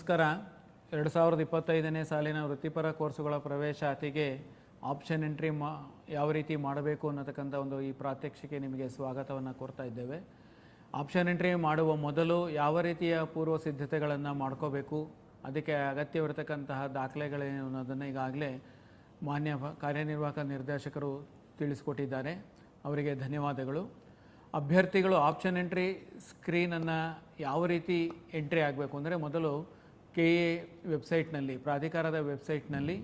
ನಮಸ್ಕಾರ. 2025ನೇ ಸಾಲಿನ ವೃತ್ತಿಪರ ಕೋರ್ಸುಗಳ ಪ್ರವೇಶಾತಿಗೆ ಆಪ್ಷನ್ ಎಂಟ್ರಿ ಯಾವ ರೀತಿ ಮಾಡಬೇಕು ಅನ್ನತಕ್ಕಂಥ ಒಂದು ಈ ಪ್ರಾತ್ಯಕ್ಷಿಕೆ ನಿಮಗೆ ಸ್ವಾಗತವನ್ನು ಕೋರ್ತಾ ಇದ್ದೇವೆ. ಆಪ್ಷನ್ ಎಂಟ್ರಿ ಮಾಡುವ ಮೊದಲು ಯಾವ ರೀತಿಯ ಪೂರ್ವ ಸಿದ್ಧತೆಗಳನ್ನು ಮಾಡ್ಕೋಬೇಕು, ಅದಕ್ಕೆ ಅಗತ್ಯವಿರತಕ್ಕಂತಹ ದಾಖಲೆಗಳೇನು ಅನ್ನೋದನ್ನು ಈಗಾಗಲೇ ಮಾನ್ಯ ಕಾರ್ಯನಿರ್ವಾಹಕ ನಿರ್ದೇಶಕರು ತಿಳಿಸ್ಕೊಟ್ಟಿದ್ದಾರೆ. ಅವರಿಗೆ ಧನ್ಯವಾದಗಳು. ಅಭ್ಯರ್ಥಿಗಳು ಆಪ್ಷನ್ ಎಂಟ್ರಿ ಸ್ಕ್ರೀನನ್ನು ಯಾವ ರೀತಿ ಎಂಟ್ರಿ ಆಗಬೇಕು ಅಂದರೆ, ಮೊದಲು KA ವೆಬ್ಸೈಟ್ನಲ್ಲಿ, ಪ್ರಾಧಿಕಾರದ ವೆಬ್ಸೈಟ್ನಲ್ಲಿ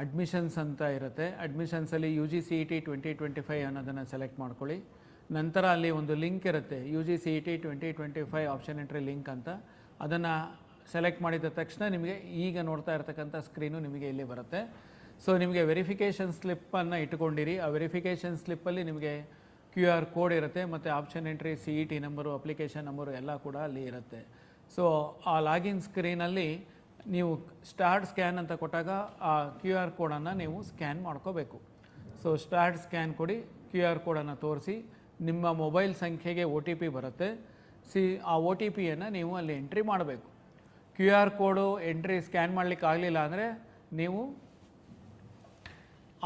ಅಡ್ಮಿಷನ್ಸ್ ಅಂತ ಇರುತ್ತೆ. ಅಡ್ಮಿಷನ್ಸಲ್ಲಿ UGCET 2025 ಅನ್ನೋದನ್ನು ಸೆಲೆಕ್ಟ್ ಮಾಡ್ಕೊಳ್ಳಿ. ನಂತರ ಅಲ್ಲಿ ಒಂದು ಲಿಂಕ್ ಇರುತ್ತೆ, UGCET 2025 ಆಪ್ಷನ್ ಎಂಟ್ರಿ ಲಿಂಕ್ ಅಂತ. ಅದನ್ನು ಸೆಲೆಕ್ಟ್ ಮಾಡಿದ ತಕ್ಷಣ ನಿಮಗೆ ಈಗ ನೋಡ್ತಾ ಇರತಕ್ಕಂಥ ಸ್ಕ್ರೀನು ನಿಮಗೆ ಇಲ್ಲಿ ಬರುತ್ತೆ. ಸೊ ನಿಮಗೆ ವೆರಿಫಿಕೇಷನ್ ಸ್ಲಿಪ್ಪನ್ನು ಇಟ್ಕೊಂಡಿರಿ. ಆ ವೆರಿಫಿಕೇಷನ್ ಸ್ಲಿಪ್ಪಲ್ಲಿ ನಿಮಗೆ QR ಕೋಡ್ ಇರುತ್ತೆ ಮತ್ತು option entry CET number, application number ಎಲ್ಲ ಕೂಡ ಅಲ್ಲಿ ಇರುತ್ತೆ. ಸೊ ಆ ಲಾಗಿನ್ ಸ್ಕ್ರೀನಲ್ಲಿ ನೀವು ಸ್ಟಾರ್ಟ್ ಸ್ಕ್ಯಾನ್ ಅಂತ ಕೊಟ್ಟಾಗ ಆ QR ಕೋಡನ್ನು ನೀವು ಸ್ಕ್ಯಾನ್ ಮಾಡ್ಕೋಬೇಕು. ಸೊ ಸ್ಟಾರ್ಟ್ ಸ್ಕ್ಯಾನ್ ಕೊಡಿ, QR ಕೋಡನ್ನು ತೋರಿಸಿ, ನಿಮ್ಮ ಮೊಬೈಲ್ ಸಂಖ್ಯೆಗೆ OTP ಬರುತ್ತೆ. ಆ OTPಯನ್ನು ನೀವು ಅಲ್ಲಿ ಎಂಟ್ರಿ ಮಾಡಬೇಕು. QR ಕೋಡು ಎಂಟ್ರಿ ಸ್ಕ್ಯಾನ್ ಮಾಡಲಿಕ್ಕೆ ಆಗಲಿಲ್ಲ ಅಂದರೆ ನೀವು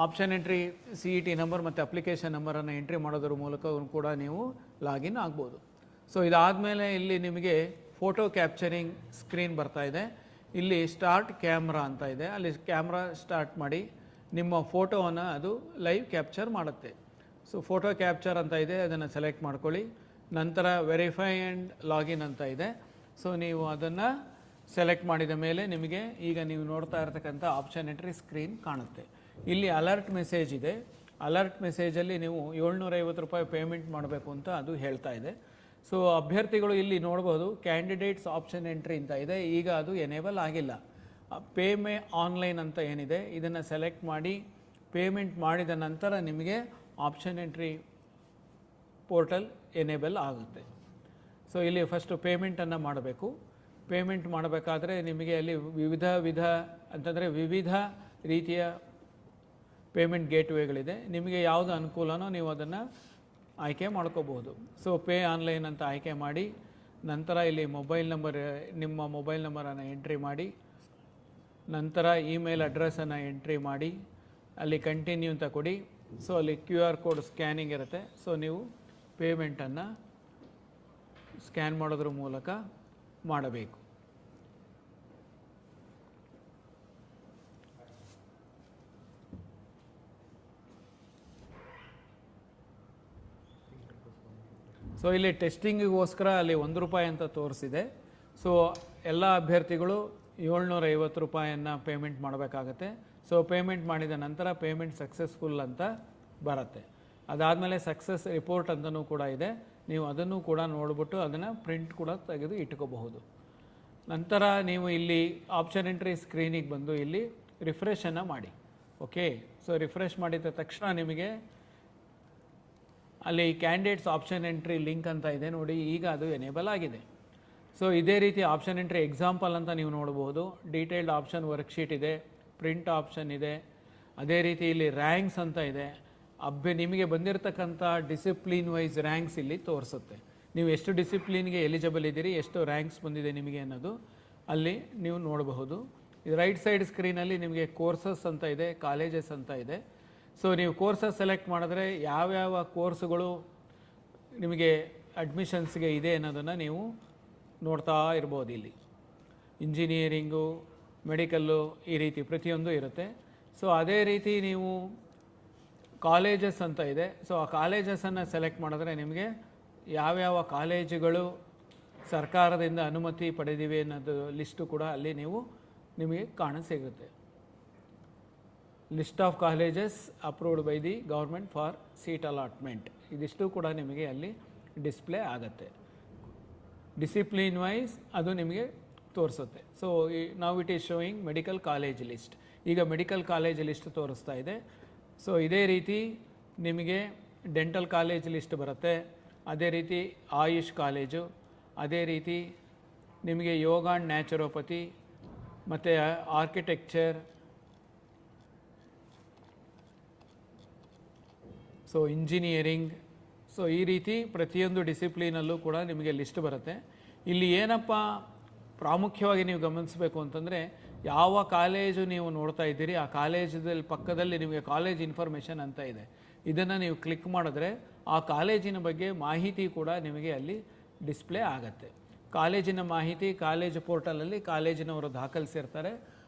ಆಪ್ಷನ್ ಎಂಟ್ರಿ CET ನಂಬರ್ ಮತ್ತು ಅಪ್ಲಿಕೇಶನ್ ನಂಬರನ್ನು ಎಂಟ್ರಿ ಮಾಡೋದ್ರ ಮೂಲಕ ಕೂಡ ನೀವು ಲಾಗಿನ್ ಆಗ್ಬೋದು. ಸೊ ಇದಾದಮೇಲೆ ಇಲ್ಲಿ ನಿಮಗೆ ಫೋಟೋ ಕ್ಯಾಪ್ಚರಿಂಗ್ ಸ್ಕ್ರೀನ್ ಬರ್ತಾ ಇದೆ. ಇಲ್ಲಿ ಸ್ಟಾರ್ಟ್ ಕ್ಯಾಮ್ರಾ ಅಂತ ಇದೆ, ಅಲ್ಲಿ ಕ್ಯಾಮ್ರಾ ಸ್ಟಾರ್ಟ್ ಮಾಡಿ ನಿಮ್ಮ ಫೋಟೋವನ್ನು ಅದು ಲೈವ್ ಕ್ಯಾಪ್ಚರ್ ಮಾಡುತ್ತೆ. ಸೊ ಫೋಟೋ ಕ್ಯಾಪ್ಚರ್ ಅಂತ ಇದೆ, ಅದನ್ನು ಸೆಲೆಕ್ಟ್ ಮಾಡ್ಕೊಳ್ಳಿ. ನಂತರ ವೆರಿಫೈ ಆ್ಯಂಡ್ ಲಾಗಿನ್ ಅಂತ ಇದೆ. ಸೊ ನೀವು ಅದನ್ನು ಸೆಲೆಕ್ಟ್ ಮಾಡಿದ ಮೇಲೆ ನಿಮಗೆ ಈಗ ನೀವು ನೋಡ್ತಾ ಇರತಕ್ಕಂಥ ಆಪ್ಷನ್ ಎಂಟ್ರಿ ಸ್ಕ್ರೀನ್ ಕಾಣುತ್ತೆ. ಇಲ್ಲಿ ಅಲರ್ಟ್ ಮೆಸೇಜ್ ಇದೆ. ಅಲರ್ಟ್ ಮೆಸೇಜಲ್ಲಿ ನೀವು 750 ರೂಪಾಯಿ ಪೇಮೆಂಟ್ ಮಾಡಬೇಕು ಅಂತ ಅದು ಹೇಳ್ತಾ ಇದೆ. ಸೊ ಅಭ್ಯರ್ಥಿಗಳು ಇಲ್ಲಿ ನೋಡ್ಬೋದು, ಕ್ಯಾಂಡಿಡೇಟ್ಸ್ ಆಪ್ಷನ್ ಎಂಟ್ರಿ ಅಂತ ಇದೆ. ಈಗ ಅದು ಎನೇಬಲ್ ಆಗಿಲ್ಲ. ಪೇ ಆನ್ಲೈನ್ ಅಂತ ಏನಿದೆ ಇದನ್ನು ಸೆಲೆಕ್ಟ್ ಮಾಡಿ ಪೇಮೆಂಟ್ ಮಾಡಿದ ನಂತರ ನಿಮಗೆ ಆಪ್ಷನ್ ಎಂಟ್ರಿ ಪೋರ್ಟಲ್ ಎನೇಬಲ್ ಆಗುತ್ತೆ. ಸೊ ಇಲ್ಲಿ ಫಸ್ಟು ಪೇಮೆಂಟನ್ನು ಮಾಡಬೇಕು. ಪೇಮೆಂಟ್ ಮಾಡಬೇಕಾದ್ರೆ ನಿಮಗೆ ಅಲ್ಲಿ ವಿವಿಧ ರೀತಿಯ ಪೇಮೆಂಟ್ ಗೇಟ್ವೇಗಳಿದೆ. ನಿಮಗೆ ಯಾವುದು ಅನುಕೂಲನೋ ನೀವು ಅದನ್ನು ಆಯ್ಕೆ ಮಾಡ್ಕೋಬಹುದು. ಸೊ ಪೇ ಆನ್ಲೈನ್ ಅಂತ ಆಯ್ಕೆ ಮಾಡಿ, ನಂತರ ಇಲ್ಲಿ ನಿಮ್ಮ ಮೊಬೈಲ್ ನಂಬರನ್ನು ಎಂಟ್ರಿ ಮಾಡಿ, ನಂತರ ಇಮೇಲ್ ಅಡ್ರೆಸ್ಸನ್ನು ಎಂಟ್ರಿ ಮಾಡಿ, ಅಲ್ಲಿ ಕಂಟಿನ್ಯೂ ಅಂತ ಕೊಡಿ. ಸೊ ಅಲ್ಲಿ QR ಕೋಡ್ ಸ್ಕ್ಯಾನಿಂಗ್ ಇರುತ್ತೆ. ಸೊ ನೀವು ಪೇಮೆಂಟನ್ನು ಸ್ಕ್ಯಾನ್ ಮಾಡೋದ್ರ ಮೂಲಕ ಮಾಡಬೇಕು. ಸೊ ಇಲ್ಲಿ ಟೆಸ್ಟಿಂಗಿಗೋಸ್ಕರ ಅಲ್ಲಿ 1 ರೂಪಾಯಿ ಅಂತ ತೋರಿಸಿದೆ. ಸೊ ಎಲ್ಲ ಅಭ್ಯರ್ಥಿಗಳು 750 ರೂಪಾಯಿಯನ್ನು ಪೇಮೆಂಟ್ ಮಾಡಬೇಕಾಗತ್ತೆ. ಸೊ ಪೇಮೆಂಟ್ ಮಾಡಿದ ನಂತರ ಪೇಮೆಂಟ್ ಸಕ್ಸಸ್ಫುಲ್ ಅಂತ ಬರುತ್ತೆ. ಅದಾದಮೇಲೆ ಸಕ್ಸಸ್ ರಿಪೋರ್ಟ್ ಅಂತಲೂ ಕೂಡ ಇದೆ. ನೀವು ಅದನ್ನು ಕೂಡ ನೋಡಿಬಿಟ್ಟು ಅದನ್ನು ಪ್ರಿಂಟ್ ಕೂಡ ತೆಗೆದು ಇಟ್ಕೋಬಹುದು. ನಂತರ ನೀವು ಇಲ್ಲಿ ಆಪ್ಷನ್ ಎಂಟ್ರಿ ಸ್ಕ್ರೀನಿಗೆ ಬಂದು ಇಲ್ಲಿ ರಿಫ್ರೆಶನ್ನು ಮಾಡಿ. ಓಕೆ, ಸೊ ರಿಫ್ರೆಶ್ ಮಾಡಿದ ತಕ್ಷಣ ನಿಮಗೆ ಅಲ್ಲಿ ಕ್ಯಾಂಡಿಡೇಟ್ಸ್ ಆಪ್ಷನ್ ಎಂಟ್ರಿ ಲಿಂಕ್ ಅಂತ ಇದೆ ನೋಡಿ, ಈಗ ಅದು ಎನೇಬಲ್ ಆಗಿದೆ. ಸೊ ಇದೇ ರೀತಿ ಆಪ್ಷನ್ ಎಂಟ್ರಿ ಎಕ್ಸಾಂಪಲ್ ಅಂತ ನೀವು ನೋಡ್ಬೋದು. ಡೀಟೇಲ್ಡ್ ಆಪ್ಷನ್ ವರ್ಕ್ಶೀಟ್ ಇದೆ, ಪ್ರಿಂಟ್ ಆಪ್ಷನ್ ಇದೆ, ಅದೇ ರೀತಿ ಇಲ್ಲಿ ರ್ಯಾಂಕ್ಸ್ ಅಂತ ಇದೆ. ನಿಮಗೆ ಬಂದಿರತಕ್ಕಂಥ ಡಿಸಿಪ್ಲಿನ್ ವೈಸ್ ರ್ಯಾಂಕ್ಸ್ ಇಲ್ಲಿ ತೋರಿಸುತ್ತೆ. ನೀವು ಎಷ್ಟು ಡಿಸಿಪ್ಲಿನ್ಗೆ ಎಲಿಜಿಬಲ್ ಇದ್ದೀರಿ, ಎಷ್ಟು ರ್ಯಾಂಕ್ಸ್ ಬಂದಿದೆ ನಿಮಗೆ ಅನ್ನೋದು ಅಲ್ಲಿ ನೀವು ನೋಡಬಹುದು. ಇದು ರೈಟ್ ಸೈಡ್ ಸ್ಕ್ರೀನಲ್ಲಿ ನಿಮಗೆ ಕೋರ್ಸಸ್ ಅಂತ ಇದೆ, ಕಾಲೇಜಸ್ ಅಂತ ಇದೆ. ಸೊ ನೀವು ಕೋರ್ಸಸ್ ಸೆಲೆಕ್ಟ್ ಮಾಡಿದ್ರೆ ಯಾವ್ಯಾವ ಕೋರ್ಸುಗಳು ನಿಮಗೆ ಅಡ್ಮಿಷನ್ಸ್ಗೆ ಇದೆ ಅನ್ನೋದನ್ನು ನೀವು ನೋಡ್ತಾ ಇರ್ಬೋದು. ಇಲ್ಲಿ ಇಂಜಿನಿಯರಿಂಗು, ಮೆಡಿಕಲ್ಲು, ಈ ರೀತಿ ಪ್ರತಿಯೊಂದು ಇರುತ್ತೆ. ಸೊ ಅದೇ ರೀತಿ ನೀವು ಕಾಲೇಜಸ್ ಅಂತ ಇದೆ. ಸೊ ಆ ಕಾಲೇಜಸನ್ನು ಸೆಲೆಕ್ಟ್ ಮಾಡಿದ್ರೆ ನಿಮಗೆ ಯಾವ್ಯಾವ ಕಾಲೇಜುಗಳು ಸರ್ಕಾರದಿಂದ ಅನುಮತಿ ಪಡೆದಿವೆ ಅನ್ನೋದು ಲಿಸ್ಟು ಕೂಡ ಅಲ್ಲಿ ನಿಮಗೆ ಕಾಣಸಿಗುತ್ತೆ. List of colleges approved by the government for seat allotment, ಇದಿಷ್ಟು ಕೂಡ ನಿಮಗೆ ಅಲ್ಲಿ ಡಿಸ್ಪ್ಲೇ ಆಗುತ್ತೆ. ಡಿಸಿಪ್ಲಿನ್ ವೈಸ್ ಅದು ನಿಮಗೆ ತೋರಿಸುತ್ತೆ. ಸೊ ನಾವು it is showing medical college list. ಈಗ ಮೆಡಿಕಲ್ ಕಾಲೇಜ್ ಲಿಸ್ಟ್ ತೋರಿಸ್ತಾ ಇದೆ. ಸೊ ಇದೇ ರೀತಿ ನಿಮಗೆ ಡೆಂಟಲ್ ಕಾಲೇಜ್ ಲಿಸ್ಟ್ ಬರುತ್ತೆ, ಅದೇ ರೀತಿ ಆಯುಷ್ ಕಾಲೇಜು, ಅದೇ ರೀತಿ ನಿಮಗೆ ಯೋಗ ಆ್ಯಂಡ್ ನ್ಯಾಚುರೋಪತಿ ಮತ್ತು ಆರ್ಕಿಟೆಕ್ಚರ್, ಸೊ ಇಂಜಿನಿಯರಿಂಗ್, ಸೊ ಈ ರೀತಿ ಪ್ರತಿಯೊಂದು ಡಿಸಿಪ್ಲಿನಲ್ಲೂ ಕೂಡ ನಿಮಗೆ ಲಿಸ್ಟ್ ಬರುತ್ತೆ. ಇಲ್ಲಿ ಏನಪ್ಪ ಪ್ರಾಮುಖ್ಯವಾಗಿ ನೀವು ಗಮನಿಸಬೇಕು ಅಂತಂದರೆ, ಯಾವ ಕಾಲೇಜು ನೀವು ನೋಡ್ತಾ ಇದ್ದೀರಿ ಆ ಕಾಲೇಜಲ್ಲಿ ಪಕ್ಕದಲ್ಲಿ ನಿಮಗೆ ಕಾಲೇಜ್ ಇನ್ಫಾರ್ಮೇಷನ್ ಅಂತ ಇದೆ. ಇದನ್ನು ನೀವು ಕ್ಲಿಕ್ ಮಾಡಿದ್ರೆ ಆ ಕಾಲೇಜಿನ ಬಗ್ಗೆ ಮಾಹಿತಿ ಕೂಡ ನಿಮಗೆ ಅಲ್ಲಿ ಡಿಸ್ಪ್ಲೇ ಆಗುತ್ತೆ. ಕಾಲೇಜಿನ ಮಾಹಿತಿ ಕಾಲೇಜು ಪೋರ್ಟಲಲ್ಲಿ ಕಾಲೇಜಿನವರು ದಾಖಲಿಸಿರ್ತಾರೆ.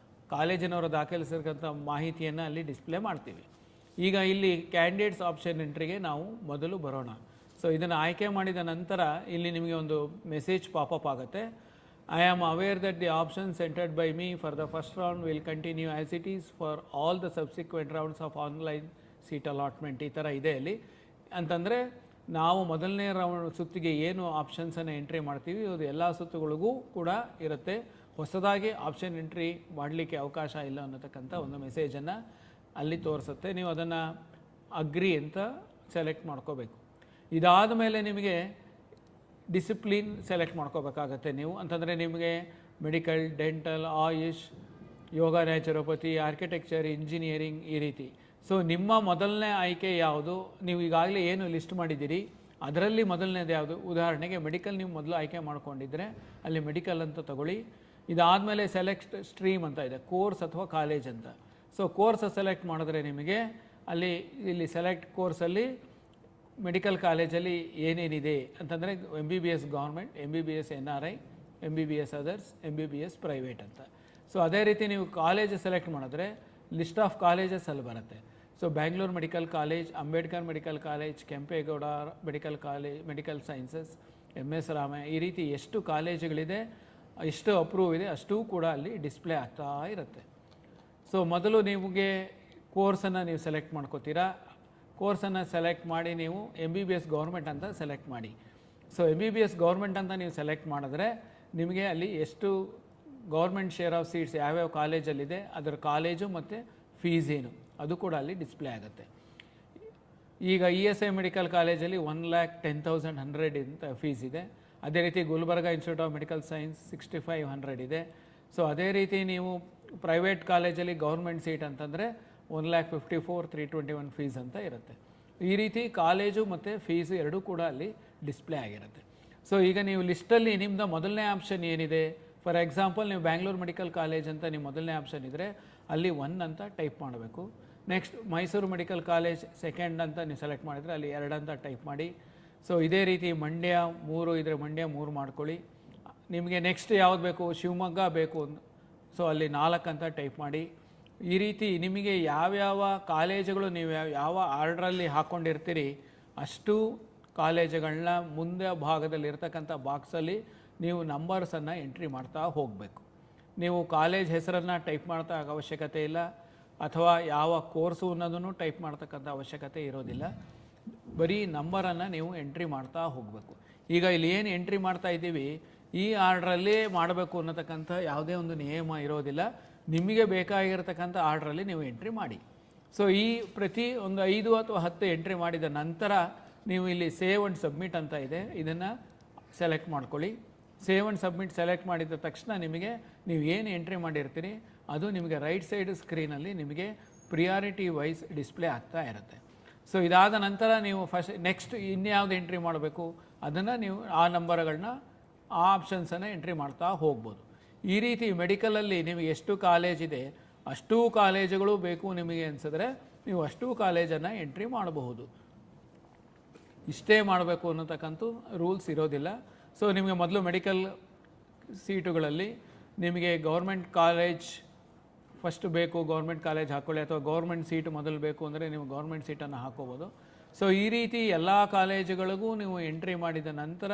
ಕಾಲೇಜಿನವರು ದಾಖಲಿಸಿರ್ತಕ್ಕಂಥ ಮಾಹಿತಿಯನ್ನು ಅಲ್ಲಿ ಡಿಸ್ಪ್ಲೇ ಮಾಡ್ತೀವಿ. ಈಗ ಇಲ್ಲಿ ಕ್ಯಾಂಡಿಡೇಟ್ಸ್ ಆಪ್ಷನ್ ಎಂಟ್ರಿಗೆ ನಾವು ಮೊದಲು ಬರೋಣ. ಸೊ ಇದನ್ನು ಆಯ್ಕೆ ಮಾಡಿದ ನಂತರ ಇಲ್ಲಿ ನಿಮಗೆ ಒಂದು ಮೆಸೇಜ್ ಪಾಪಪ್ ಆಗುತ್ತೆ. I am aware that the options entered by me for the first round will continue as it is for all the subsequent rounds of online seat allotment. ಈ ಥರ ಇದೆ ಅಲ್ಲಿ. ಅಂತಂದರೆ ನಾವು ಮೊದಲನೇ ಸುತ್ತಿಗೆ ಏನು ಆಪ್ಷನ್ಸನ್ನು ಎಂಟ್ರಿ ಮಾಡ್ತೀವಿ ಅದು ಎಲ್ಲ ಸುತ್ತುಗಳಿಗೂ ಕೂಡ ಇರುತ್ತೆ. ಹೊಸದಾಗಿ ಆಪ್ಷನ್ ಎಂಟ್ರಿ ಮಾಡಲಿಕ್ಕೆ ಅವಕಾಶ ಇಲ್ಲ ಅನ್ನತಕ್ಕಂಥ ಒಂದು ಮೆಸೇಜನ್ನು ಅಲ್ಲಿ ತೋರಿಸುತ್ತೆ. ನೀವು ಅದನ್ನು ಅಗ್ರಿ ಅಂತ ಸೆಲೆಕ್ಟ್ ಮಾಡ್ಕೋಬೇಕು. ಇದಾದ ಮೇಲೆ ನಿಮಗೆ ಡಿಸಿಪ್ಲಿನ್ ಸೆಲೆಕ್ಟ್ ಮಾಡ್ಕೋಬೇಕಾಗತ್ತೆ ನೀವು. ಅಂತಂದರೆ ನಿಮಗೆ ಮೆಡಿಕಲ್, ಡೆಂಟಲ್, ಆಯುಷ್, ಯೋಗ, ನ್ಯಾಚುರೋಪತಿ, ಆರ್ಕಿಟೆಕ್ಚರ್, ಇಂಜಿನಿಯರಿಂಗ್ ಈ ರೀತಿ. ಸೊ ನಿಮ್ಮ ಮೊದಲನೇ ಆಯ್ಕೆ ಯಾವುದು? ನೀವು ಈಗಾಗಲೇ ಏನು ಲಿಸ್ಟ್ ಮಾಡಿದ್ದೀರಿ ಅದರಲ್ಲಿ ಮೊದಲನೇದು ಯಾವುದು? ಉದಾಹರಣೆಗೆ ಮೆಡಿಕಲ್ ನೀವು ಮೊದಲು ಆಯ್ಕೆ ಮಾಡ್ಕೊಂಡಿದ್ದರೆ ಅಲ್ಲಿ ಮೆಡಿಕಲ್ ಅಂತ ತಗೊಳ್ಳಿ. ಇದಾದಮೇಲೆ ಸೆಲೆಕ್ಟ್ ಸ್ಟ್ರೀಮ್ ಅಂತ ಇದೆ, ಕೋರ್ಸ್ ಅಥವಾ ಕಾಲೇಜ್ ಅಂತ. ಸೊ ಕೋರ್ಸ್ ಸೆಲೆಕ್ಟ್ ಮಾಡಿದ್ರೆ ನಿಮಗೆ ಅಲ್ಲಿ ಇಲ್ಲಿ ಸೆಲೆಕ್ಟ್ ಕೋರ್ಸಲ್ಲಿ ಮೆಡಿಕಲ್ ಕಾಲೇಜಲ್ಲಿ ಏನೇನಿದೆ ಅಂತಂದರೆ MBBS government, MBBS NRI, MBBS others, MBBS private ಅಂತ. ಸೊ ಅದೇ ರೀತಿ ನೀವು ಕಾಲೇಜ್ ಸೆಲೆಕ್ಟ್ ಮಾಡಿದ್ರೆ ಲಿಸ್ಟ್ ಆಫ್ ಕಾಲೇಜಸ್ ಅಲ್ಲಿ ಬರುತ್ತೆ. So Bangalore medical college, Ambedkar medical college, Kempegowda medical college, medical sciences, MS Ramaiah, ಈ ರೀತಿ ಎಷ್ಟು ಕಾಲೇಜುಗಳಿದೆ, ಎಷ್ಟು ಅಪ್ರೂವ್ ಇದೆ ಅಷ್ಟೂ ಕೂಡ ಅಲ್ಲಿ ಡಿಸ್ಪ್ಲೇ ಆಗ್ತಾ ಇರುತ್ತೆ. ಸೊ ಮೊದಲು ನಿಮಗೆ ಕೋರ್ಸನ್ನು ನೀವು ಸೆಲೆಕ್ಟ್ ಮಾಡ್ಕೋತೀರಾ. ಕೋರ್ಸನ್ನು ಸೆಲೆಕ್ಟ್ ಮಾಡಿ ನೀವು MBBS ಗೌರ್ಮೆಂಟ್ ಅಂತ ಸೆಲೆಕ್ಟ್ ಮಾಡಿ. ಸೊ MBBS ಗೌರ್ಮೆಂಟ್ ಅಂತ ನೀವು ಸೆಲೆಕ್ಟ್ ಮಾಡಿದ್ರೆ ನಿಮಗೆ ಅಲ್ಲಿ ಎಷ್ಟು ಗೌರ್ಮೆಂಟ್ ಶೇರ್ ಆಫ್ ಸೀಟ್ಸ್ ಯಾವ್ಯಾವ ಕಾಲೇಜಲ್ಲಿದೆ ಅದರ ಕಾಲೇಜು ಮತ್ತು ಫೀಸ್ ಏನು ಅದು ಕೂಡ ಅಲ್ಲಿ ಡಿಸ್ಪ್ಲೇ ಆಗುತ್ತೆ. ಈಗ ESI ಮೆಡಿಕಲ್ ಕಾಲೇಜಲ್ಲಿ 1,10,100 ಅಂತ ಫೀಸ್ ಇದೆ. ಅದೇ ರೀತಿ Gulbarga institute of medical science 6,500 ಇದೆ. ಸೊ ಅದೇ ರೀತಿ ನೀವು ಪ್ರೈವೇಟ್ ಕಾಲೇಜಲ್ಲಿ ಗೌರ್ಮೆಂಟ್ ಸೀಟ್ ಅಂತಂದರೆ 1,54,321 ಫೀಸ್ ಅಂತ ಇರುತ್ತೆ. ಈ ರೀತಿ ಕಾಲೇಜು ಮತ್ತು ಫೀಸು ಎರಡೂ ಕೂಡ ಅಲ್ಲಿ ಡಿಸ್ಪ್ಲೇ ಆಗಿರುತ್ತೆ. ಸೊ ಈಗ ನೀವು ಲಿಸ್ಟಲ್ಲಿ ನಿಮ್ಮದು ಮೊದಲನೇ ಆಪ್ಷನ್ ಏನಿದೆ, ಫಾರ್ ಎಕ್ಸಾಂಪಲ್ ನೀವು ಬ್ಯಾಂಗ್ಳೂರು ಮೆಡಿಕಲ್ ಕಾಲೇಜ್ ಅಂತ ನಿಮ್ಮ ಮೊದಲನೇ ಆಪ್ಷನ್ ಇದ್ದರೆ ಅಲ್ಲಿ 1 ಅಂತ ಟೈಪ್ ಮಾಡಬೇಕು. Next Mysuru medical college second ಅಂತ ನೀವು ಸೆಲೆಕ್ಟ್ ಮಾಡಿದರೆ ಅಲ್ಲಿ 2 ಅಂತ ಟೈಪ್ ಮಾಡಿ. ಸೊ ಇದೇ ರೀತಿ ಮಂಡ್ಯ 3 ಇದ್ದರೆ ಮಂಡ್ಯ 3 ಮಾಡ್ಕೊಳ್ಳಿ. ನಿಮಗೆ ನೆಕ್ಸ್ಟ್ ಯಾವ್ದು ಬೇಕು, ಶಿವಮೊಗ್ಗ ಬೇಕು, ಸೊ ಅಲ್ಲಿ 4 ಅಂತ ಟೈಪ್ ಮಾಡಿ. ಈ ರೀತಿ ನಿಮಗೆ ಯಾವ್ಯಾವ ಕಾಲೇಜುಗಳು ನೀವು ಯಾವ ಆರ್ಡ್ರಲ್ಲಿ ಹಾಕ್ಕೊಂಡಿರ್ತೀರಿ ಅಷ್ಟು ಕಾಲೇಜುಗಳನ್ನ ಮುಂದೆ ಭಾಗದಲ್ಲಿರ್ತಕ್ಕಂಥ ಬಾಕ್ಸಲ್ಲಿ ನೀವು ನಂಬರ್ಸನ್ನು ಎಂಟ್ರಿ ಮಾಡ್ತಾ ಹೋಗಬೇಕು. ನೀವು ಕಾಲೇಜ್ ಹೆಸರನ್ನು ಟೈಪ್ ಮಾಡ್ತಾ ಅವಶ್ಯಕತೆ ಇಲ್ಲ, ಅಥವಾ ಯಾವ ಕೋರ್ಸು ಅನ್ನೋದನ್ನು ಟೈಪ್ ಮಾಡ್ತಕ್ಕಂಥ ಅವಶ್ಯಕತೆ ಇರೋದಿಲ್ಲ. ಬರೀ ನಂಬರನ್ನು ನೀವು ಎಂಟ್ರಿ ಮಾಡ್ತಾ ಹೋಗಬೇಕು. ಈಗ ಇಲ್ಲಿ ಏನು ಎಂಟ್ರಿ ಮಾಡ್ತಾ ಇದ್ದೀವಿ ಈ ಆರ್ಡ್ರಲ್ಲಿ ಮಾಡಬೇಕು ಅನ್ನತಕ್ಕಂಥ ಯಾವುದೇ ಒಂದು ನಿಯಮ ಇರೋದಿಲ್ಲ. ನಿಮಗೆ ಬೇಕಾಗಿರ್ತಕ್ಕಂಥ ಆರ್ಡ್ರಲ್ಲಿ ನೀವು ಎಂಟ್ರಿ ಮಾಡಿ. ಸೊ ಈ ಪ್ರತಿ ಒಂದು 5 ಅಥವಾ 10 ಎಂಟ್ರಿ ಮಾಡಿದ ನಂತರ ನೀವು ಇಲ್ಲಿ ಸೇವ್ ಆ್ಯಂಡ್ ಸಬ್ಮಿಟ್ ಅಂತ ಇದೆ, ಇದನ್ನು ಸೆಲೆಕ್ಟ್ ಮಾಡ್ಕೊಳ್ಳಿ. ಸೇವ್ ಆ್ಯಂಡ್ ಸಬ್ಮಿಟ್ ಸೆಲೆಕ್ಟ್ ಮಾಡಿದ ತಕ್ಷಣ ನಿಮಗೆ ನೀವು ಏನು ಎಂಟ್ರಿ ಮಾಡಿರ್ತೀರಿ ಅದು ನಿಮಗೆ ರೈಟ್ ಸೈಡ್ ಸ್ಕ್ರೀನಲ್ಲಿ ನಿಮಗೆ ಪ್ರಿಯಾರಿಟಿ ವೈಸ್ ಡಿಸ್ಪ್ಲೇ ಆಗ್ತಾ ಇರುತ್ತೆ. ಸೊ ಇದಾದ ನಂತರ ನೀವು ನೆಕ್ಸ್ಟ್ ಇನ್ಯಾವುದು ಎಂಟ್ರಿ ಮಾಡಬೇಕು ಅದನ್ನು ನೀವು ಆ ನಂಬರ್ಗಳನ್ನ ಆ ಆಪ್ಷನ್ಸನ್ನು ಎಂಟ್ರಿ ಮಾಡ್ತಾ ಹೋಗ್ಬೋದು. ಈ ರೀತಿ ಮೆಡಿಕಲಲ್ಲಿ ನಿಮಗೆ ಎಷ್ಟು ಕಾಲೇಜ್ ಇದೆ ಅಷ್ಟೂ ಕಾಲೇಜುಗಳು ಬೇಕು ನಿಮಗೆ ಅನಿಸಿದ್ರೆ ನೀವು ಅಷ್ಟೂ ಕಾಲೇಜನ್ನು ಎಂಟ್ರಿ ಮಾಡಬಹುದು. ಇಷ್ಟೇ ಮಾಡಬೇಕು ಅನ್ನೋತಕ್ಕಂಥ ರೂಲ್ಸ್ ಇರೋದಿಲ್ಲ. ಸೊ ನಿಮಗೆ ಮೊದಲು ಮೆಡಿಕಲ್ ಸೀಟುಗಳಲ್ಲಿ ನಿಮಗೆ ಗೌರ್ಮೆಂಟ್ ಕಾಲೇಜ್ ಫಸ್ಟ್ ಬೇಕು, ಗೌರ್ಮೆಂಟ್ ಕಾಲೇಜ್ ಹಾಕ್ಕೊಳ್ಳಿ, ಅಥವಾ ಗೌರ್ಮೆಂಟ್ ಸೀಟು ಮೊದಲು ಬೇಕು ಅಂದರೆ ನೀವು ಗೌರ್ಮೆಂಟ್ ಸೀಟನ್ನು ಹಾಕೋಬೋದು. ಸೊ ಈ ರೀತಿ ಎಲ್ಲ ಕಾಲೇಜುಗಳಿಗೂ ನೀವು ಎಂಟ್ರಿ ಮಾಡಿದ ನಂತರ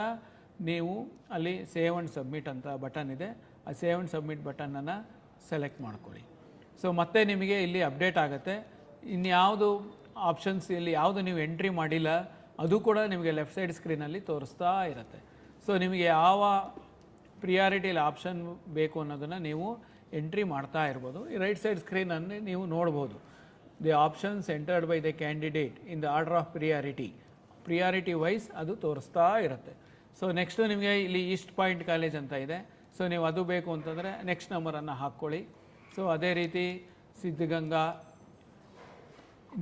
ನೀವು ಅಲ್ಲಿ ಸೇವ್ ಆ್ಯಂಡ್ ಸಬ್ಮಿಟ್ ಅಂತ ಬಟನ್ ಇದೆ, ಆ ಸೇವ್ ಆ್ಯಂಡ್ ಸಬ್ಮಿಟ್ ಬಟನನ್ನು ಸೆಲೆಕ್ಟ್ ಮಾಡ್ಕೊಳ್ಳಿ. ಸೊ ಮತ್ತೆ ನಿಮಗೆ ಇಲ್ಲಿ ಅಪ್ಡೇಟ್ ಆಗುತ್ತೆ. ಇನ್ಯಾವುದು ಆಪ್ಷನ್ಸ್ ಇಲ್ಲಿ ಯಾವುದು ನೀವು ಎಂಟ್ರಿ ಮಾಡಿಲ್ಲ ಅದು ಕೂಡ ನಿಮಗೆ ಲೆಫ್ಟ್ ಸೈಡ್ ಸ್ಕ್ರೀನಲ್ಲಿ ತೋರಿಸ್ತಾ ಇರುತ್ತೆ. ಸೊ ನಿಮಗೆ ಯಾವ ಪ್ರಿಯಾರಿಟಿಲಿ ಆಪ್ಷನ್ ಬೇಕು ಅನ್ನೋದನ್ನು ನೀವು ಎಂಟ್ರಿ ಮಾಡ್ತಾ ಇರ್ಬೋದು. ಈ ರೈಟ್ ಸೈಡ್ ಸ್ಕ್ರೀನನ್ನು ನೀವು ನೋಡ್ಬೋದು. The options entered by the candidate in the order of priority wise ಅದು ತೋರಿಸ್ತಾ ಇರುತ್ತೆ. ಸೊ ನೆಕ್ಸ್ಟು ನಿಮಗೆ ಇಲ್ಲಿ ಈಸ್ಟ್ ಪಾಯಿಂಟ್ ಕಾಲೇಜ್ ಅಂತ ಇದೆ. ಸೊ ನೀವು ಅದು ಬೇಕು ಅಂತಂದರೆ ನೆಕ್ಸ್ಟ್ ನಂಬರನ್ನು ಹಾಕ್ಕೊಳ್ಳಿ. ಸೊ ಅದೇ ರೀತಿ ಸಿದ್ಧಗಂಗಾ,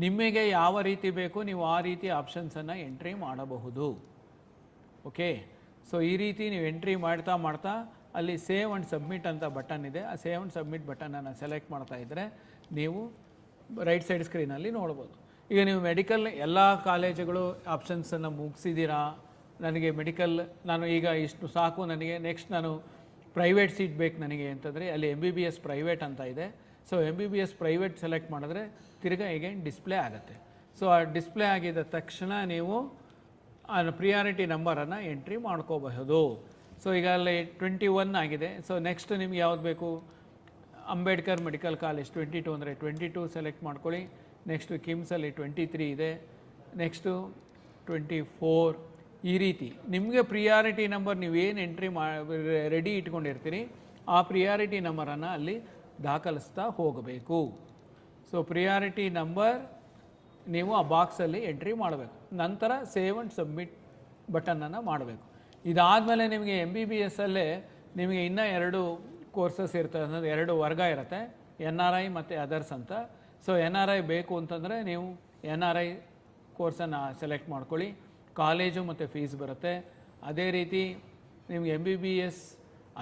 ನಿಮಗೆ ಯಾವ ರೀತಿ ಬೇಕು ನೀವು ಆ ರೀತಿ ಆಪ್ಷನ್ಸನ್ನು ಎಂಟ್ರಿ ಮಾಡಬಹುದು. ಓಕೆ, ಸೊ ಈ ರೀತಿ ನೀವು ಎಂಟ್ರಿ ಮಾಡ್ತಾ ಅಲ್ಲಿ ಸೇವ್ ಆ್ಯಂಡ್ ಸಬ್ಮಿಟ್ ಅಂತ ಬಟನ್ ಇದೆ. ಆ ಸೇವ್ ಆ್ಯಂಡ್ ಸಬ್ಮಿಟ್ ಬಟನನ್ನು ಸೆಲೆಕ್ಟ್ ಮಾಡ್ತಾ ಇದ್ದರೆ ನೀವು ರೈಟ್ ಸೈಡ್ ಸ್ಕ್ರೀನಲ್ಲಿ ನೋಡ್ಬೋದು. ಈಗ ನೀವು ಮೆಡಿಕಲ್ ಎಲ್ಲ ಕಾಲೇಜುಗಳು ಆಪ್ಷನ್ಸನ್ನು ಮುಗಿಸಿದ್ದೀರಾ, ನನಗೆ ಮೆಡಿಕಲ್ ನಾನು ಈಗ ಇಷ್ಟು ಸಾಕು, ನನಗೆ ನೆಕ್ಸ್ಟ್ ನಾನು ಪ್ರೈವೇಟ್ ಸೀಟ್ ಬೇಕು ನನಗೆ ಅಂತಂದರೆ ಅಲ್ಲಿ MBBS ಪ್ರೈವೇಟ್ ಅಂತ ಇದೆ. ಸೊ MBBS ಪ್ರೈವೇಟ್ ಸೆಲೆಕ್ಟ್ ಮಾಡಿದ್ರೆ ತಿರ್ಗಾ ಈಗೇನು ಡಿಸ್ಪ್ಲೇ ಆಗುತ್ತೆ. ಸೊ ಆ ಡಿಸ್ಪ್ಲೇ ಆಗಿದ ತಕ್ಷಣ ನೀವು ಆ ಪ್ರಿಯಾರಿಟಿ ನಂಬರನ್ನು ಎಂಟ್ರಿ ಮಾಡ್ಕೋಬಹುದು. ಸೊ ಈಗ ಅಲ್ಲಿ 21 ಆಗಿದೆ. ಸೊ ನೆಕ್ಸ್ಟ್ ನಿಮ್ಗೆ ಯಾವ್ದು ಬೇಕು, ಅಂಬೇಡ್ಕರ್ ಮೆಡಿಕಲ್ ಕಾಲೇಜ್ 22 ಅಂದರೆ 22 ಸೆಲೆಕ್ಟ್ ಮಾಡ್ಕೊಳ್ಳಿ. ನೆಕ್ಸ್ಟು ಕಿಮ್ಸಲ್ಲಿ 23 ಇದೆ, ನೆಕ್ಸ್ಟು 24. ಈ ರೀತಿ ನಿಮಗೆ ಪ್ರಿಯಾರಿಟಿ ನಂಬರ್ ನೀವೇನು ಎಂಟ್ರಿ ರೆಡಿ ಇಟ್ಕೊಂಡಿರ್ತೀರಿ ಆ ಪ್ರಿಯಾರಿಟಿ ನಂಬರನ್ನು ಅಲ್ಲಿ ದಾಖಲಿಸ್ತಾ ಹೋಗಬೇಕು. ಸೊ ಪ್ರಿಯಾರಿಟಿ ನಂಬರ್ ನೀವು ಆ ಬಾಕ್ಸಲ್ಲಿ ಎಂಟ್ರಿ ಮಾಡಬೇಕು. ನಂತರ ಸೇವ್ ಆ್ಯಂಡ್ ಸಬ್ಮಿಟ್ ಬಟನನ್ನು ಮಾಡಬೇಕು. ಇದಾದಮೇಲೆ ನಿಮಗೆ MBBS ಅಲ್ಲೇ ನಿಮಗೆ ಇನ್ನೂ 2 ಕೋರ್ಸಸ್ ಇರ್ತದೆ, ಅನ್ನೋದು 2 ವರ್ಗ ಇರುತ್ತೆ, NRI ಮತ್ತು ಅದರ್ಸ್ ಅಂತ. ಸೊ NRI ಬೇಕು ಅಂತಂದರೆ ನೀವು NRI ಕೋರ್ಸನ್ನು ಸೆಲೆಕ್ಟ್ ಮಾಡ್ಕೊಳ್ಳಿ, ಕಾಲೇಜು ಮತ್ತು ಫೀಸ್ ಬರುತ್ತೆ. ಅದೇ ರೀತಿ ನಿಮ್ಗೆ MBBS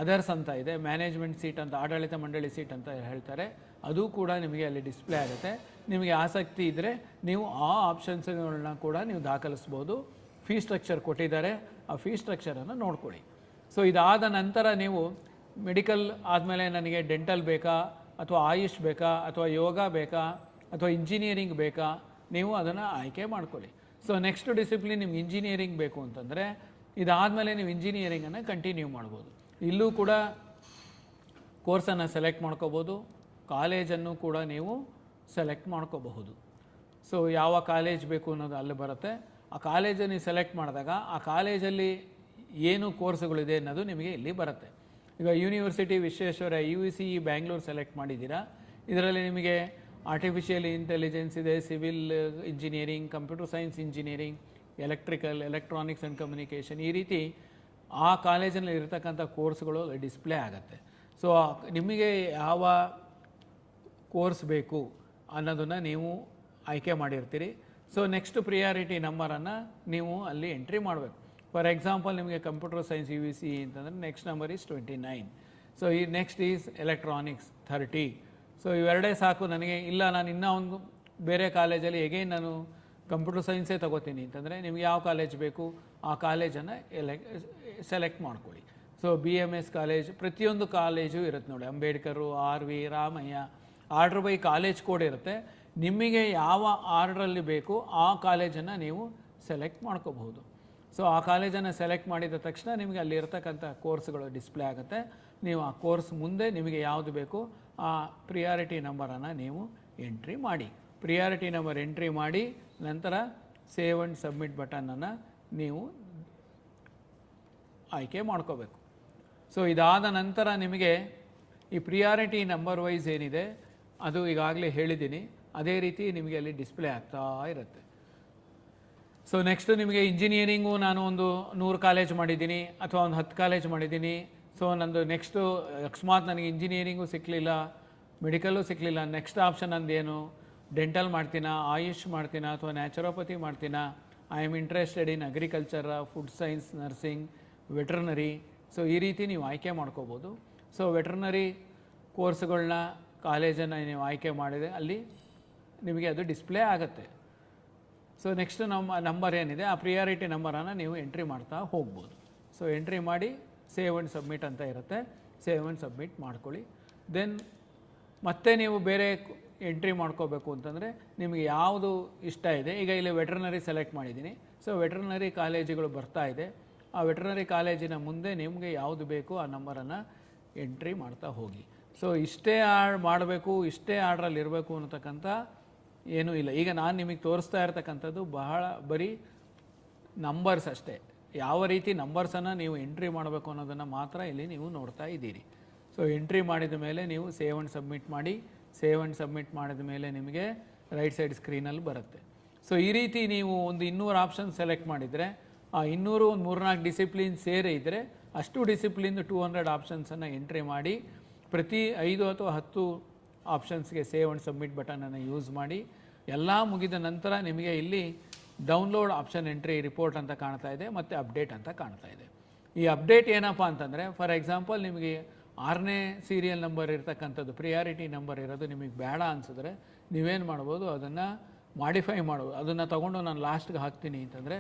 ಅದರ್ಸ್ ಅಂತ ಇದೆ, ಮ್ಯಾನೇಜ್ಮೆಂಟ್ ಸೀಟ್ ಅಂತ, ಆಡಳಿತ ಮಂಡಳಿ ಸೀಟ್ ಅಂತ ಹೇಳ್ತಾರೆ, ಅದು ಕೂಡ ನಿಮಗೆ ಅಲ್ಲಿ ಡಿಸ್ಪ್ಲೇ ಆಗುತ್ತೆ. ನಿಮಗೆ ಆಸಕ್ತಿ ಇದ್ದರೆ ನೀವು ಆ ಆಪ್ಷನ್ಸ್ಗಳನ್ನ ಕೂಡ ನೀವು ದಾಖಲಿಸ್ಬೋದು. ಫೀ ಸ್ಟ್ರಕ್ಚರ್ ಕೊಟ್ಟಿದ್ದಾರೆ, ಆ ಫೀ ಸ್ಟ್ರಕ್ಚರನ್ನು ನೋಡ್ಕೊಳ್ಳಿ. ಸೊ ಇದಾದ ನಂತರ ನೀವು ಮೆಡಿಕಲ್ ಆದಮೇಲೆ ನನಗೆ ಡೆಂಟಲ್ ಬೇಕಾ ಅಥವಾ ಆಯುಷ್ ಬೇಕಾ ಅಥವಾ ಯೋಗ ಬೇಕಾ ಅಥವಾ ಇಂಜಿನಿಯರಿಂಗ್ ಬೇಕಾ, ನೀವು ಅದನ್ನು ಆಯ್ಕೆ ಮಾಡ್ಕೊಳ್ಳಿ. ಸೊ ನೆಕ್ಸ್ಟ್ ಡಿಸಿಪ್ಲಿನ್ ನಿಮ್ಗೆ ಇಂಜಿನಿಯರಿಂಗ್ ಬೇಕು ಅಂತಂದರೆ ಇದಾದಮೇಲೆ ನೀವು ಇಂಜಿನಿಯರಿಂಗನ್ನು ಕಂಟಿನ್ಯೂ ಮಾಡ್ಬೋದು. ಇಲ್ಲೂ ಕೂಡ ಕೋರ್ಸನ್ನು ಸೆಲೆಕ್ಟ್ ಮಾಡ್ಕೋಬೋದು, ಕಾಲೇಜನ್ನು ಕೂಡ ನೀವು ಸೆಲೆಕ್ಟ್ ಮಾಡ್ಕೋಬಹುದು. ಸೊ ಯಾವ ಕಾಲೇಜ್ ಬೇಕು ಅನ್ನೋದು ಅಲ್ಲಿ ಬರುತ್ತೆ. ಆ ಕಾಲೇಜನ್ನು ಸೆಲೆಕ್ಟ್ ಮಾಡಿದಾಗ ಆ ಕಾಲೇಜಲ್ಲಿ ಏನು ಕೋರ್ಸ್ಗಳಿದೆ ಅನ್ನೋದು ನಿಮಗೆ ಇಲ್ಲಿ ಬರುತ್ತೆ. ಈಗ university Visvesvaraya UCE Bangalore select ಮಾಡಿದ್ದೀರಾ. ಇದರಲ್ಲಿ ನಿಮಗೆ ಆರ್ಟಿಫಿಷಿಯಲ್ ಇಂಟೆಲಿಜೆನ್ಸ್ ಇದೆ, civil engineering, computer science engineering, electrical, electronics and communication, ಈ ರೀತಿ ಆ ಕಾಲೇಜಲ್ಲಿ ಇರತಕ್ಕಂಥ ಕೋರ್ಸ್ಗಳು ಡಿಸ್ಪ್ಲೇ ಆಗುತ್ತೆ. ಸೊ ನಿಮಗೆ ಯಾವ ಕೋರ್ಸ್ ಬೇಕು ಅನ್ನೋದನ್ನು ನೀವು ಆಯ್ಕೆ ಮಾಡಿರ್ತೀರಿ. ಸೊ ನೆಕ್ಸ್ಟ್ ಪ್ರಿಯಾರಿಟಿ ನಂಬರನ್ನು ನೀವು ಅಲ್ಲಿ ಎಂಟ್ರಿ ಮಾಡಬೇಕು. ಫಾರ್ ಎಕ್ಸಾಂಪಲ್ ನಿಮಗೆ ಕಂಪ್ಯೂಟರ್ ಸೈನ್ಸ್ UCE ಅಂತಂದರೆ ನೆಕ್ಸ್ಟ್ ನಂಬರ್ ಈಸ್ 29. ಸೊ ಈ ನೆಕ್ಸ್ಟ್ ಈಸ್ ಎಲೆಕ್ಟ್ರಾನಿಕ್ಸ್ 30. ಸೊ ಇವೆರಡೇ ಸಾಕು ನನಗೆ, ಇಲ್ಲ ನಾನು ಇನ್ನೂ ಒಂದು ಬೇರೆ ಕಾಲೇಜಲ್ಲಿ ಎಗೈನ್ ನಾನು ಕಂಪ್ಯೂಟರ್ ಸೈನ್ಸೇ ತೊಗೋತೀನಿ ಅಂತಂದರೆ ನಿಮ್ಗೆ ಯಾವ ಕಾಲೇಜ್ ಬೇಕು ಆ ಕಾಲೇಜನ್ನು ಸೆಲೆಕ್ಟ್ ಮಾಡ್ಕೊಳ್ಳಿ. ಸೊ BMS ಕಾಲೇಜ್, ಪ್ರತಿಯೊಂದು ಕಾಲೇಜು ಇರುತ್ತೆ ನೋಡಿ, Ambedkar, RV, Ramaiah, order by college code ಇರುತ್ತೆ. ನಿಮಗೆ ಯಾವ ಆರ್ಡ್ರಲ್ಲಿ ಬೇಕು ಆ ಕಾಲೇಜನ್ನು ನೀವು ಸೆಲೆಕ್ಟ್ ಮಾಡ್ಕೋಬಹುದು. ಸೊ ಆ ಕಾಲೇಜನ್ನು ಸೆಲೆಕ್ಟ್ ಮಾಡಿದ ತಕ್ಷಣ ನಿಮಗೆ ಅಲ್ಲಿ ಇರ್ತಕ್ಕಂಥ ಕೋರ್ಸ್ಗಳು ಡಿಸ್ಪ್ಲೇ ಆಗುತ್ತೆ. ನೀವು ಆ ಕೋರ್ಸ್ ಮುಂದೆ ನಿಮಗೆ ಯಾವುದು ಬೇಕು ಆ ಪ್ರಿಯಾರಿಟಿ ನಂಬರನ್ನು ನೀವು ಎಂಟ್ರಿ ಮಾಡಿ. ಪ್ರಿಯಾರಿಟಿ ನಂಬರ್ ಎಂಟ್ರಿ ಮಾಡಿ ನಂತರ ಸೇವ್ ಆ್ಯಂಡ್ ಸಬ್ಮಿಟ್ ಬಟನನ್ನು ನೀವು ಆಯ್ಕೆ ಮಾಡ್ಕೋಬೇಕು. ಸೊ ಇದಾದ ನಂತರ ನಿಮಗೆ ಈ ಪ್ರಿಯಾರಿಟಿ ನಂಬರ್ ವೈಸ್ ಏನಿದೆ ಅದು ಈಗಾಗಲೇ ಹೇಳಿದ್ದೀನಿ, ಅದೇ ರೀತಿ ನಿಮಗೆ ಅಲ್ಲಿ ಡಿಸ್ಪ್ಲೇ ಆಗ್ತಾ ಇರುತ್ತೆ. ಸೊ ನೆಕ್ಸ್ಟು ನಿಮಗೆ ಇಂಜಿನಿಯರಿಂಗು ನಾನು ಒಂದು 100 ಕಾಲೇಜ್ ಮಾಡಿದ್ದೀನಿ ಅಥವಾ ಒಂದು 10 ಕಾಲೇಜ್ ಮಾಡಿದ್ದೀನಿ. ಸೊ ನಂದು ನೆಕ್ಸ್ಟು ಅಕಸ್ಮಾತ್ ನನಗೆ ಇಂಜಿನಿಯರಿಂಗು ಸಿಕ್ಕಲಿಲ್ಲ, ಮೆಡಿಕಲ್ಲು ಸಿಕ್ಕಲಿಲ್ಲ, ನೆಕ್ಸ್ಟ್ ಆಪ್ಷನ್ ಅಂದೇನು, ಡೆಂಟಲ್ ಮಾಡ್ತೀನಾ, ಆಯುಷ್ ಮಾಡ್ತೀನಾ ಅಥವಾ ನ್ಯಾಚುರೋಪತಿ ಮಾಡ್ತೀನಾ, I am interested in agriculture, food science, nursing, veterinary. So ಈ ರೀತಿ ನೀವು ಆಯ್ಕೆ ಮಾಡ್ಕೋಬೋದು. ಸೊ ವೆಟ್ರನರಿ ಕೋರ್ಸ್ಗಳನ್ನ ಕಾಲೇಜನ್ನು ನೀವು ಆಯ್ಕೆ ಮಾಡಿದೆ ಅಲ್ಲಿ ನಿಮಗೆ ಅದು ಡಿಸ್ಪ್ಲೇ ಆಗುತ್ತೆ. ಸೊ ನೆಕ್ಸ್ಟ್ ನಮ್ಮ ನಂಬರ್ ಏನಿದೆ ಆ ಪ್ರಿಯಾರಿಟಿ ನಂಬರನ್ನು ನೀವು ಎಂಟ್ರಿ ಮಾಡ್ತಾ ಹೋಗ್ಬೋದು. ಸೊ ಎಂಟ್ರಿ ಮಾಡಿ ಸೇವ್ ಆ್ಯಂಡ್ ಸಬ್ಮಿಟ್ ಅಂತ ಇರುತ್ತೆ, ಸೇವ್ ಆ್ಯಂಡ್ ಸಬ್ಮಿಟ್ ಮಾಡ್ಕೊಳ್ಳಿ. ದೆನ್ ಮತ್ತೆ ನೀವು ಬೇರೆ ಎಂಟ್ರಿ ಮಾಡ್ಕೋಬೇಕು ಅಂತಂದರೆ ನಿಮಗೆ ಯಾವುದು ಇಷ್ಟ ಇದೆ. ಈಗ ಇಲ್ಲಿ ವೆಟ್ರನರಿ ಸೆಲೆಕ್ಟ್ ಮಾಡಿದ್ದೀನಿ. ಸೊ ವೆಟ್ರನರಿ ಕಾಲೇಜುಗಳು ಬರ್ತಾ ಇದೆ. ಆ ವೆಟ್ರನರಿ ಕಾಲೇಜಿನ ಮುಂದೆ ನಿಮಗೆ ಯಾವುದು ಬೇಕು ಆ ನಂಬರನ್ನು ಎಂಟ್ರಿ ಮಾಡ್ತಾ ಹೋಗಿ. ಸೊ ಇಷ್ಟೇ ಮಾಡಬೇಕು, ಇಷ್ಟೇ ಆರ್ಡ್ರಲ್ಲಿ ಇರಬೇಕು ಅನ್ನತಕ್ಕಂಥ ಏನೂ ಇಲ್ಲ. ಈಗ ನಾನು ನಿಮಗೆ ತೋರಿಸ್ತಾ ಇರ್ತಕ್ಕಂಥದ್ದು ಬರೀ ನಂಬರ್ಸ್ ಅಷ್ಟೇ. ಯಾವ ರೀತಿ ನಂಬರ್ಸನ್ನು ನೀವು ಎಂಟ್ರಿ ಮಾಡಬೇಕು ಅನ್ನೋದನ್ನು ಮಾತ್ರ ಇಲ್ಲಿ ನೀವು ನೋಡ್ತಾ ಇದ್ದೀರಿ. ಸೊ ಎಂಟ್ರಿ ಮಾಡಿದ ಮೇಲೆ ನೀವು ಸೇವ್ ಆ್ಯಂಡ್ ಸಬ್ಮಿಟ್ ಮಾಡಿ. ಸೇವ್ ಆ್ಯಂಡ್ ಸಬ್ಮಿಟ್ ಮಾಡಿದ ಮೇಲೆ ನಿಮಗೆ ರೈಟ್ ಸೈಡ್ ಸ್ಕ್ರೀನಲ್ಲಿ ಬರುತ್ತೆ. ಸೊ ಈ ರೀತಿ ನೀವು ಒಂದು 200 ಆಪ್ಷನ್ ಸೆಲೆಕ್ಟ್ ಮಾಡಿದರೆ ಆ 200 ಒಂದು 3-4 ಡಿಸಿಪ್ಲಿನ್ ಸೇರಿ ಇದ್ದರೆ ಅಷ್ಟು ಡಿಸಿಪ್ಲಿನ್ದು 200 ಆಪ್ಷನ್ಸನ್ನು ಎಂಟ್ರಿ ಮಾಡಿ ಪ್ರತಿ 5 ಅಥವಾ 10 ಆಪ್ಷನ್ಸ್ಗೆ ಸೇವ್ ಆ್ಯಂಡ್ ಸಬ್ಮಿಟ್ ಬಟನನ್ನು ಯೂಸ್ ಮಾಡಿ. ಎಲ್ಲ ಮುಗಿದ ನಂತರ ನಿಮಗೆ ಇಲ್ಲಿ ಡೌನ್ಲೋಡ್ ಆಪ್ಷನ್ ಎಂಟ್ರಿ ರಿಪೋರ್ಟ್ ಅಂತ ಕಾಣ್ತಾ ಇದೆ ಮತ್ತು ಅಪ್ಡೇಟ್ ಅಂತ ಕಾಣ್ತಾ ಇದೆ. ಈ ಅಪ್ಡೇಟ್ ಏನಪ್ಪ ಅಂತಂದರೆ, ಫಾರ್ ಎಕ್ಸಾಂಪಲ್ ನಿಮಗೆ 6ನೇ ಸೀರಿಯಲ್ ನಂಬರ್ ಇರ್ತಕ್ಕಂಥದ್ದು ಪ್ರಿಯಾರಿಟಿ ನಂಬರ್ ಇರೋದು ನಿಮಗೆ ಬೇಡ ಅನಿಸಿದ್ರೆ ನೀವೇನು ಮಾಡ್ಬೋದು, ಅದನ್ನು ಮಾಡಿಫೈ ಮಾಡ್ಬೋದು. ಅದನ್ನು ತೊಗೊಂಡು ನಾನು ಲಾಸ್ಟ್ಗೆ ಹಾಕ್ತೀನಿ ಅಂತಂದರೆ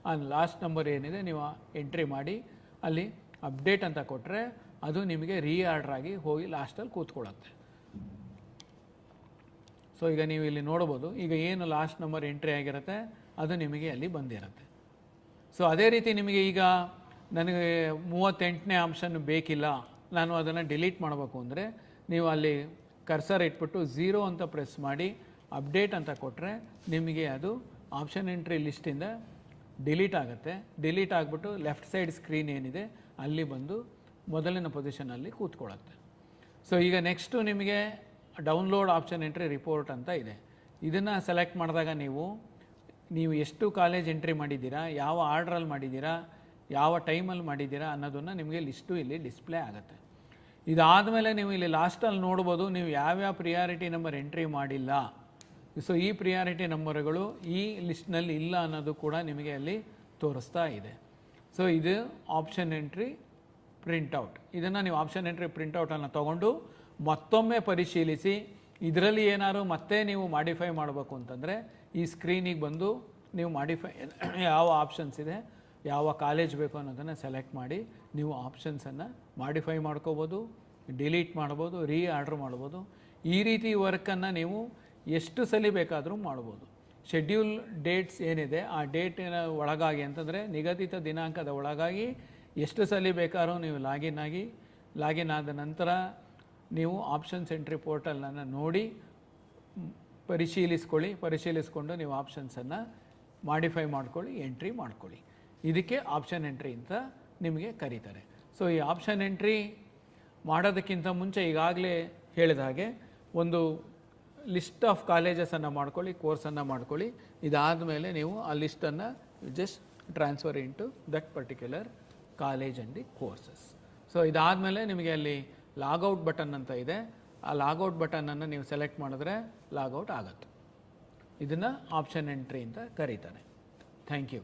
ಆ ಲಾಸ್ಟ್ ನಂಬರ್ ಏನಿದೆ ನೀವು ಎಂಟ್ರಿ ಮಾಡಿ ಅಲ್ಲಿ ಅಪ್ಡೇಟ್ ಅಂತ ಕೊಟ್ಟರೆ ಅದು ನಿಮಗೆ ರೀಆರ್ಡರ್ ಆಗಿ ಹೋಗಿ ಲಾಸ್ಟಲ್ಲಿ ಕೂತ್ಕೊಳ್ಳುತ್ತೆ. ಸೊ ಈಗ ನೀವು ಇಲ್ಲಿ ನೋಡ್ಬೋದು, ಈಗ ಏನು ಲಾಸ್ಟ್ ನಂಬರ್ ಎಂಟ್ರಿ ಆಗಿರುತ್ತೆ ಅದು ನಿಮಗೆ ಅಲ್ಲಿ ಬಂದಿರುತ್ತೆ. ಸೊ ಅದೇ ರೀತಿ ನಿಮಗೆ ಈಗ ನನಗೆ 38ನೇ ಆಪ್ಷನ್ ಬೇಕಿಲ್ಲ, ನಾನು ಅದನ್ನು ಡಿಲೀಟ್ ಮಾಡಬೇಕು ಅಂದರೆ ನೀವು ಅಲ್ಲಿ ಕರ್ಸರ್ ಇಟ್ಬಿಟ್ಟು 0 ಅಂತ ಪ್ರೆಸ್ ಮಾಡಿ ಅಪ್ಡೇಟ್ ಅಂತ ಕೊಟ್ಟರೆ ನಿಮಗೆ ಅದು ಆಪ್ಷನ್ ಎಂಟ್ರಿ ಲಿಸ್ಟಿಂದ ಡಿಲೀಟ್ ಆಗುತ್ತೆ. ಡಿಲೀಟ್ ಆಗಿಬಿಟ್ಟು ಲೆಫ್ಟ್ ಸೈಡ್ ಸ್ಕ್ರೀನ್ ಏನಿದೆ ಅಲ್ಲಿ ಬಂದು ಮೊದಲಿನ ಪೊಸಿಷನಲ್ಲಿ ಕೂತ್ಕೊಳ್ಳುತ್ತೆ. ಸೊ ಈಗ ನೆಕ್ಸ್ಟು ನಿಮಗೆ ಡೌನ್ಲೋಡ್ ಆಪ್ಷನ್ ಎಂಟ್ರಿ ರಿಪೋರ್ಟ್ ಅಂತ ಇದೆ. ಇದನ್ನು ಸೆಲೆಕ್ಟ್ ಮಾಡಿದಾಗ ನೀವು ಎಷ್ಟು ಕಾಲೇಜ್ ಎಂಟ್ರಿ ಮಾಡಿದ್ದೀರಾ, ಯಾವ ಆರ್ಡ್ರಲ್ಲಿ ಮಾಡಿದ್ದೀರಾ, ಯಾವ ಟೈಮಲ್ಲಿ ಮಾಡಿದ್ದೀರಾ ಅನ್ನೋದನ್ನು ನಿಮಗೆ ಲಿಸ್ಟು ಇಲ್ಲಿ ಡಿಸ್ಪ್ಲೇ ಆಗುತ್ತೆ. ಇದಾದಮೇಲೆ ನೀವು ಇಲ್ಲಿ ಲಾಸ್ಟಲ್ಲಿ ನೋಡ್ಬೋದು ನೀವು ಯಾವ್ಯಾವ ಪ್ರಿಯಾರಿಟಿ ನಂಬರ್ ಎಂಟ್ರಿ ಮಾಡಿಲ್ಲ. ಸೊ ಈ ಪ್ರಿಯಾರಿಟಿ ನಂಬರ್ಗಳು ಈ ಲಿಸ್ಟ್ನಲ್ಲಿ ಇಲ್ಲ ಅನ್ನೋದು ಕೂಡ ನಿಮಗೆ ಅಲ್ಲಿ ತೋರಿಸ್ತಾ ಇದೆ. ಸೊ ಇದು ಆಪ್ಷನ್ ಎಂಟ್ರಿ ಪ್ರಿಂಟೌಟ್. ಇದನ್ನು ನೀವು ಆಪ್ಷನ್ ಎಂಟ್ರಿ ಪ್ರಿಂಟೌಟನ್ನು ತೊಗೊಂಡು ಮತ್ತೊಮ್ಮೆ ಪರಿಶೀಲಿಸಿ ಇದರಲ್ಲಿ ಏನಾದ್ರು ಮತ್ತೆ ನೀವು ಮಾಡಿಫೈ ಮಾಡಬೇಕು ಅಂತಂದರೆ ಈ ಸ್ಕ್ರೀನಿಗೆ ಬಂದು ನೀವು ಮಾಡಿಫೈ ಯಾವ ಆಪ್ಷನ್ಸ್ ಇದೆ, ಯಾವ ಕಾಲೇಜ್ ಬೇಕು ಅನ್ನೋದನ್ನು ಸೆಲೆಕ್ಟ್ ಮಾಡಿ ನೀವು ಆಪ್ಷನ್ಸನ್ನು ಮಾಡಿಫೈ ಮಾಡ್ಕೋಬೋದು, ಡಿಲೀಟ್ ಮಾಡ್ಬೋದು, ರೀಆರ್ಡ್ರ್ ಮಾಡ್ಬೋದು. ಈ ರೀತಿ ವರ್ಕನ್ನು ನೀವು ಎಷ್ಟು ಸಲ ಬೇಕಾದರೂ ಮಾಡ್ಬೋದು. ಶೆಡ್ಯೂಲ್ ಡೇಟ್ಸ್ ಏನಿದೆ ಆ ಡೇಟಿನ ಒಳಗಾಗಿ ಅಂತಂದರೆ ನಿಗದಿತ ದಿನಾಂಕದ ಒಳಗಾಗಿ ಎಷ್ಟು ಸಲ ಬೇಕಾದ್ರೂ ನೀವು ಲಾಗಿನ್ ಆದ ನಂತರ ನೀವು ಆಪ್ಷನ್ಸ್ ಎಂಟ್ರಿ ಪೋರ್ಟಲನ್ನು ನೋಡಿ ಪರಿಶೀಲಿಸ್ಕೊಂಡು ನೀವು ಆಪ್ಷನ್ಸನ್ನು ಮಾಡಿಫೈ ಮಾಡ್ಕೊಳ್ಳಿ, ಎಂಟ್ರಿ ಮಾಡ್ಕೊಳ್ಳಿ. ಇದಕ್ಕೆ ಆಪ್ಷನ್ ಎಂಟ್ರಿ ಅಂತ ನಿಮಗೆ ಕರೀತಾರೆ. ಸೊ ಈ ಆಪ್ಷನ್ ಎಂಟ್ರಿ ಮಾಡೋದಕ್ಕಿಂತ ಮುಂಚೆ ಈಗಾಗಲೇ ಹೇಳಿದ ಹಾಗೆ ಒಂದು ಲಿಸ್ಟ್ ಆಫ್ ಕಾಲೇಜಸನ್ನು ಮಾಡ್ಕೊಳ್ಳಿ, ಕೋರ್ಸನ್ನು ಮಾಡ್ಕೊಳ್ಳಿ. ಇದಾದ ಮೇಲೆ ನೀವು ಆ ಲಿಸ್ಟನ್ನು just transfer into that particular college and the courses. So ಇದಾದಮೇಲೆ ನಿಮಗೆ ಅಲ್ಲಿ ಲಾಗೌಟ್ ಬಟನ್ ಅಂತ ಇದೆ. ಆ ಲಾಗೌಟ್ ಬಟನನ್ನು ನೀವು ಸೆಲೆಕ್ಟ್ ಮಾಡಿದ್ರೆ ಲಾಗೌಟ್ ಆಗುತ್ತೆ. ಇದನ್ನು ಆಪ್ಷನ್ ಎಂಟ್ರಿ ಅಂತ ಕರೀತಾರೆ. Thank you.